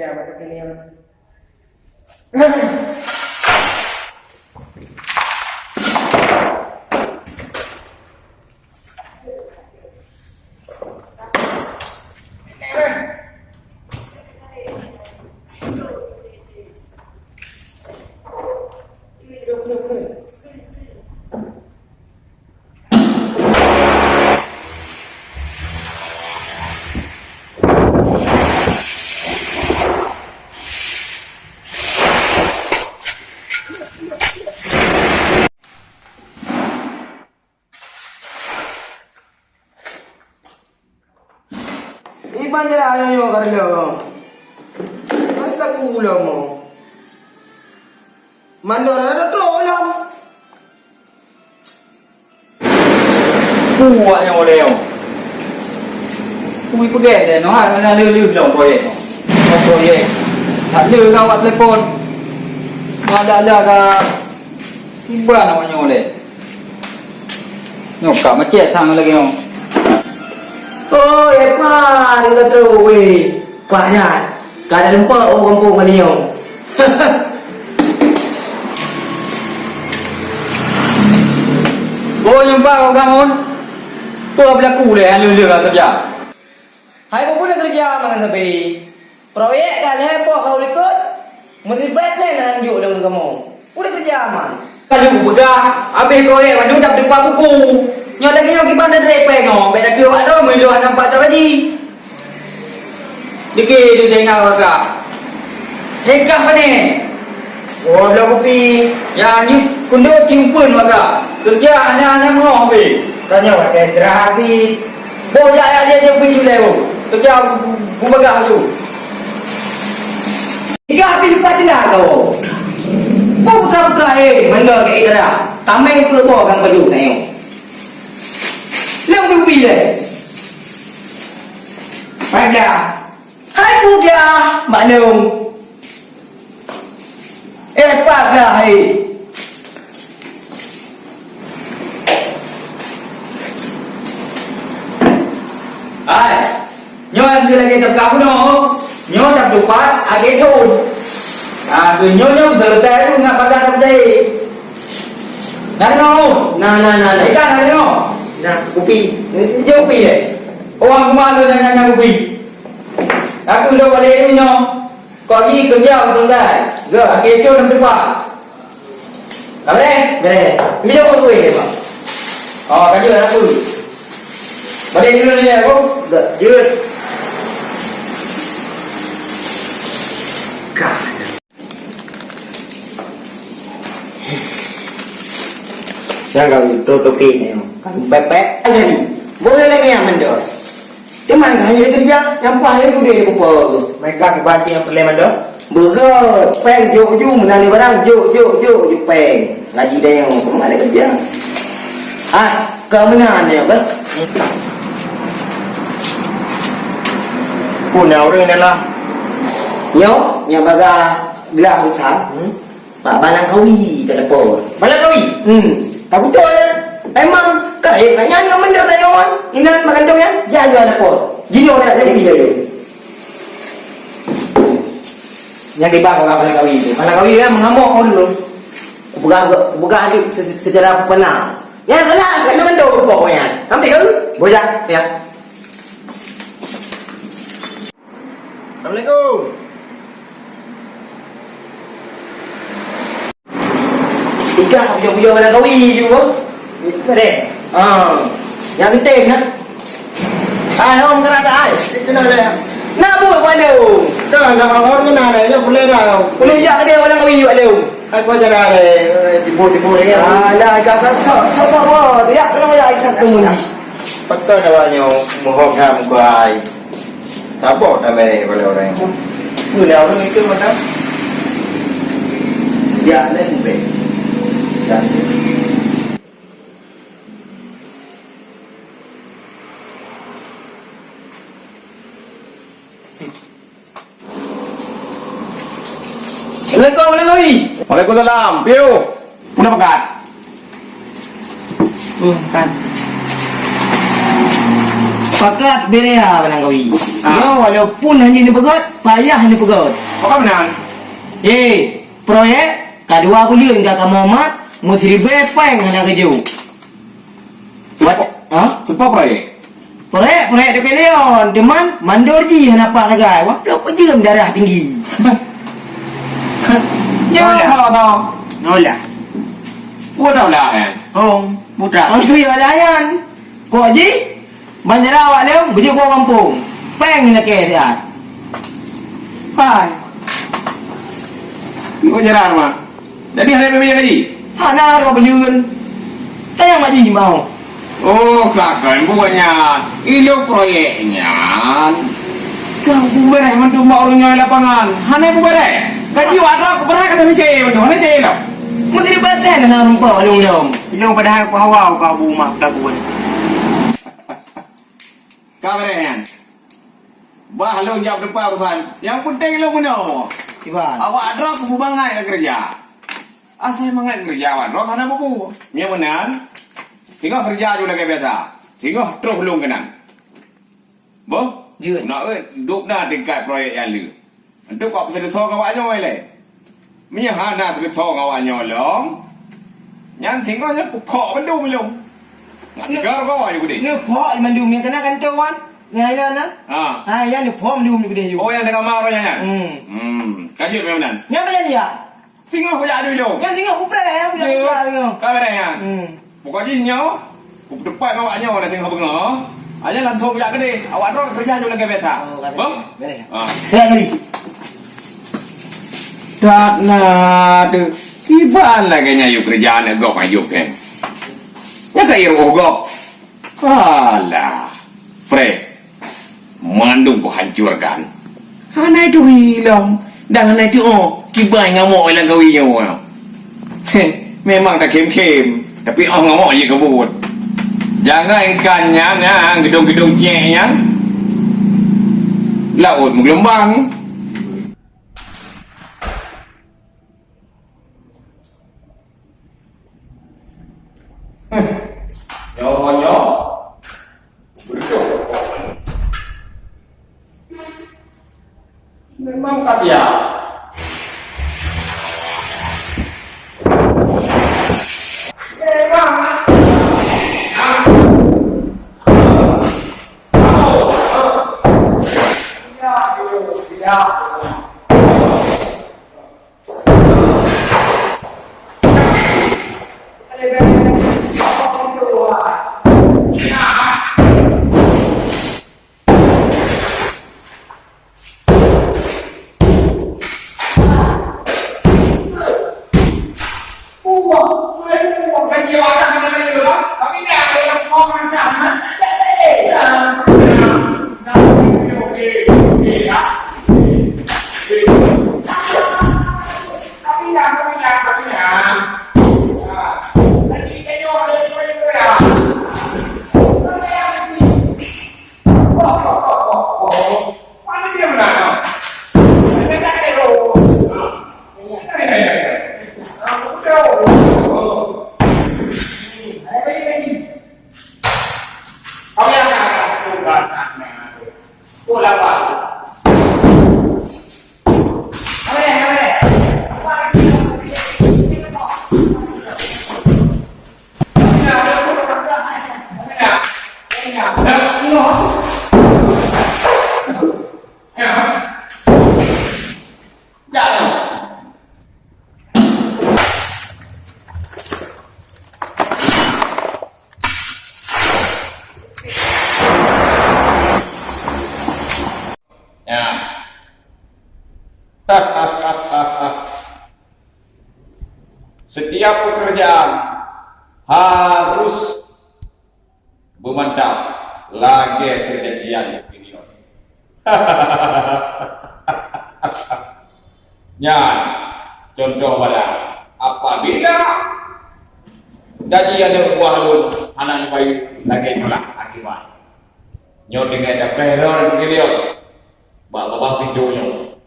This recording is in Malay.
ya macam ni. Iban jera ayo yo kar lo. Ay ta kulo mo. Mandor ada to ulam. Kuat yang oleh. Kui pergi deh, no, ana leu dong proyek. Proyek. Tak leu kau buat telefon. Ada ka tiba namanya oleh. Nyok kak macet tang lagi no. Oh, apa dia kata weh. Banyak. Kada lupa orang kampung ni yo. Kau jumpa kau kamu. Tu berlaku deh, leu lah kerja. Hai pun dah kerja mana sampai. Proyek kan heboh kau ikut. Mesti besen nak lanjut dengan kamu. Udah kerja aman. Kalau budak, habis proyek maju dak depan buku. Nyo lagi yo gimana repeng no, beda ke wak do melu nampak tak lagi. Dikit dia tengok kakak. Hekah mana? Oh, dah kopi. Ya ni kundo cimpun kakak. Kerja anak-anak mengoh be. Tanya nak istirahat sih. Boyak dia pergi dulu tu. Kerja bumbagak tu. Tiga api lupa tidak kau. Kau bukan mana ke ida. Tamai ke bawa kan baju tengok. Leng pipi deh. Baiklah. Hai budak, maklum. Paklah hai. Ai. Nyo dia lagi tak kau no. Nyo tak dupat age tu. Ah, tu nyo terletak tu nak pakai tak percaya. Nak no. Nah. Ikan nak no. Nah, kopi. Jauh pi deh. Orang rumah lu nanya kopi. Aku dah balik ni nyo. Kau ni kerja betul tak? Gak, kecoh nak depan. Tak boleh? Boleh. Bila kau tu ni, Pak? Oh, kerja aku. Balik dulu ni aku. Dah, jut. Kah. Jangan tutup ni. Kan pepek aja ni. Boleh lagi yang mendor. Cuman hanya kerja yang pahir ku dia kupa. Mereka kebaca yang perlu mendor. Berat, peng ju menani barang ju peng. Ngaji dia yang mana kerja. Ah, ke mana ni kan? Punya orang ni lah. Yo, yang baga gelah hutang. Pak balang kawi telefon. Balang kawi? Tak betul. Emang kaya nyanyi dengan benda saya orang. Inan makan jom ya. Jaga ada pun. Jini orang jadi bisa je. Yang dibang orang balang kawi itu. Balang kawi kan mengamuk orang dulu. Bukan adik sejarah aku pernah. Ya salah. Kena benda pokoknya. Nampak ke? Boleh ya. Assalamualaikum. Tiga punya balang kawi juga. Itu deh. Yang penting kan. Om kena ada ai. Kena ada. Nak buat mana? Dah orang kena ada. Jangan boleh dah. Boleh jak dia balang kawi buat dia. Aku cara ada tipu-tipu dia. Alah, jangan sok. Dia kena ajak ikat kemudian. Betul namanya mohon ham kuai. Tak apa dah mere boleh orang. Boleh orang itu mana? Ya, lebih. Dan Assalamualaikum warahmatullahi. Waalaikumsalam. Piu. Puna pekat. Kan. Sepakat berea benang kawi. Ah. Yo walaupun hanya ni pegot, payah ni pegot. Apa benar? Proyek kedua bulan kakak Muhammad mesti bepeng hendak kerja. Buat Sepak proyek. Proyek DP Leon, deman mandorji hendak pak sagai. Wah, belum pejam darah tinggi. Nolah. Putra lah kan? Putra. Itu ya layan. Kok ji? Banyak awak lem, baju kau kampung. Peng nak ke dia. Hai. Kau jalan mah. Jadi hari ini gaji? Hana kau beliun. Tayang maji mau. Oh, kakak bukannya ini proyeknya. Kau bukan mantu mak orangnya lapangan. Hana bukan. Gaji wadah berapa kata macam mantu? Hana je lah. Mesti dibacakan nak rumpah long. Long padahal kau hawa kau buma pelakuan. Kau berani? Bah lo jawab depan urusan. Yang penting lo mana? Iban. Awak drop buku bangai ke kerja. Asal mangai kerja awak drop hana buku. Yang benar. Tinggal kerja juga lagi biasa. Tinggal terus long kenan. Boh? Jut. Nak duk dah dekat proyek yang lu. Untuk kau pasal so awaknya oleh. Mia hana so awaknya long. Yang tinggalnya pokok bendung belum. Nak segar kau aja gede. Ni pok mandum yang kena kan tuan. Ngai lah na. Yang ni pok mandum ni gede juga. Oh yang tengah marah nya. Kajut memang. Yang mana dia? Tengok kerja dulu. Yang tengok kupre ya, punya kerja tengok. Kau berani? Pokoknya nyo. Depan awaknya orang tengok bengah. Aja langsung kerja gede. Awak terus kerja juga lagi biasa. Bang? Ya kali. Tak nak tu. Iban lagi nyayu kerjaan agak ayuk kan. Ya kaya rogok. Alah. Pre. Mandung ko hancurkan. Hanai tu hilang. Dan hanai tu kibai ngamuk ilang kawinya. Memang tak kem-kem. Tapi ngamuk je kebut. Jangan ikannya nang gedung-gedung ceknya. Laut menggelembang. Nyo. Berdua. Memang kasihan. Setiap pekerjaan harus memantau lagi kejadian opinion. Nyan, contoh pada apabila gaji ada buah lun, anak bayi lagi tolak akibat. Nyon dengan ada pelajaran video, bawa pintunya.